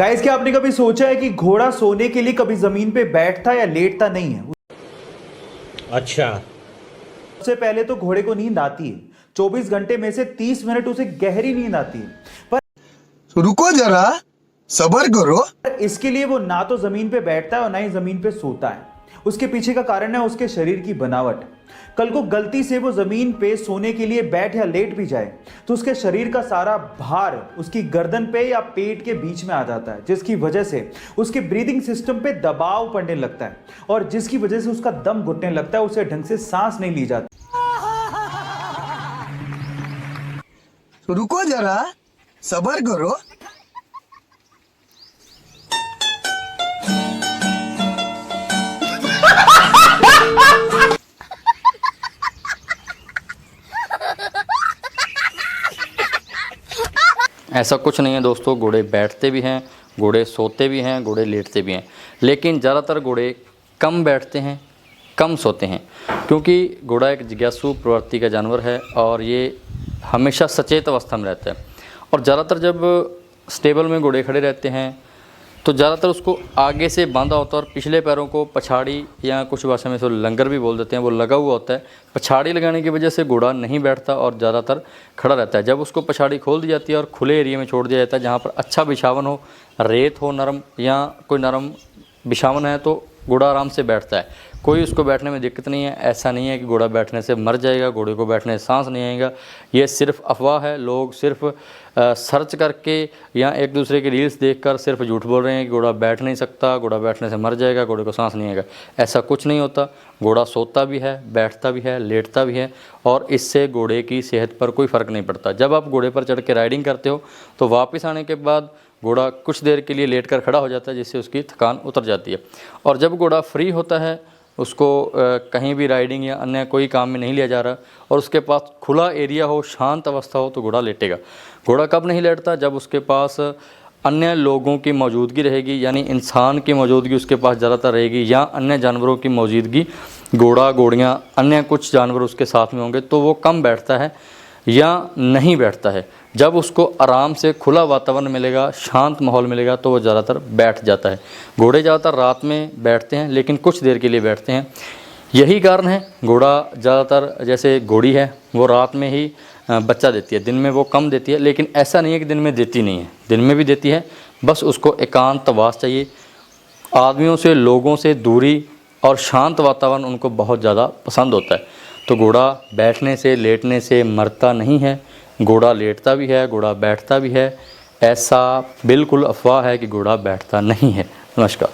Guys, क्या आपने कभी सोचा है कि घोड़ा सोने के लिए कभी जमीन पे बैठता या लेटता नहीं है। अच्छा। सबसे पहले तो घोड़े को नींद आती है। 24 घंटे में से 30 मिनट उसे गहरी नींद आती है, पर रुको जरा, सबर करो। इसके लिए वो ना तो जमीन पे बैठता है और ना ही जमीन पे सोता है। उसके पीछे का कारण है उसके शरीर की बनावट। कल को गलती से वो जमीन पे सोने के लिए बैठ या लेट भी जाए तो उसके शरीर का सारा भार उसकी गर्दन पे या पेट के बीच में आ जाता है, जिसकी वजह से उसके ब्रीदिंग सिस्टम पे दबाव पड़ने लगता है और जिसकी वजह से उसका दम घुटने लगता है, उसे ढंग से सांस नहीं ली जाती। रुको जरा, सबर करो। ऐसा कुछ नहीं है दोस्तों, घोड़े बैठते भी हैं, घोड़े सोते भी हैं, घोड़े लेटते भी हैं, लेकिन ज़्यादातर घोड़े कम बैठते हैं, कम सोते हैं, क्योंकि घोड़ा एक जिज्ञासु प्रवृत्ति का जानवर है और ये हमेशा सचेत अवस्था में रहता है। और ज़्यादातर जब स्टेबल में घोड़े खड़े रहते हैं तो ज़्यादातर उसको आगे से बांधा होता है और पिछले पैरों को पछाड़ी या कुछ भाषा में इसको लंगर भी बोल देते हैं, वो लगा हुआ होता है। पछाड़ी लगाने की वजह से घोड़ा नहीं बैठता और ज़्यादातर खड़ा रहता है। जब उसको पछाड़ी खोल दी जाती है और खुले एरिया में छोड़ दिया जाता है जहाँ पर अच्छा बिछावन हो, रेत हो नरम या कोई नरम बिछावन है, तो घोड़ा आराम से बैठता है। कोई उसको बैठने में दिक्कत नहीं है। ऐसा नहीं है कि घोड़ा बैठने से मर जाएगा, घोड़े को बैठने से सांस नहीं आएगा। ये सिर्फ अफवाह है। लोग सिर्फ सर्च करके या एक दूसरे की रील्स देखकर सिर्फ झूठ बोल रहे हैं कि घोड़ा बैठ नहीं सकता, घोड़ा बैठने से मर जाएगा, घोड़े को सांस नहीं आएगा। ऐसा कुछ नहीं होता। घोड़ा सोता भी है, बैठता भी है, लेटता भी है और इससे घोड़े की सेहत पर कोई फ़र्क नहीं पड़ता। जब आप घोड़े पर चढ़ के राइडिंग करते हो तो वापस आने के बाद घोड़ा कुछ देर के लिए लेटकर खड़ा हो जाता है, जिससे उसकी थकान उतर जाती है। और जब घोड़ा फ्री होता है, उसको कहीं भी राइडिंग या अन्य कोई काम में नहीं लिया जा रहा और उसके पास खुला एरिया हो, शांत अवस्था हो, तो घोड़ा लेटेगा। घोड़ा कब नहीं लेटता? जब उसके पास अन्य लोगों की मौजूदगी रहेगी, यानी इंसान की मौजूदगी उसके पास ज़्यादातर रहेगी या अन्य जानवरों की मौजूदगी, घोड़ा, घोड़ियाँ, अन्य कुछ जानवर उसके साथ में होंगे, तो वो कम बैठता है या नहीं बैठता है। जब उसको आराम से खुला वातावरण मिलेगा, शांत माहौल मिलेगा, तो वो ज़्यादातर बैठ जाता है। घोड़े ज़्यादातर रात में बैठते हैं, लेकिन कुछ देर के लिए बैठते हैं। यही कारण है घोड़ा ज़्यादातर, जैसे घोड़ी है वो रात में ही बच्चा देती है, दिन में वो कम देती है, लेकिन ऐसा नहीं है कि दिन में देती नहीं है, दिन में भी देती है। बस उसको एकांतवास चाहिए, आदमियों से, लोगों से दूरी और शांत वातावरण उनको बहुत ज़्यादा पसंद होता है। तो घोड़ा बैठने से, लेटने से मरता नहीं है। घोड़ा लेटता भी है, घोड़ा बैठता भी है। ऐसा बिल्कुल अफवाह है कि घोड़ा बैठता नहीं है। नमस्कार।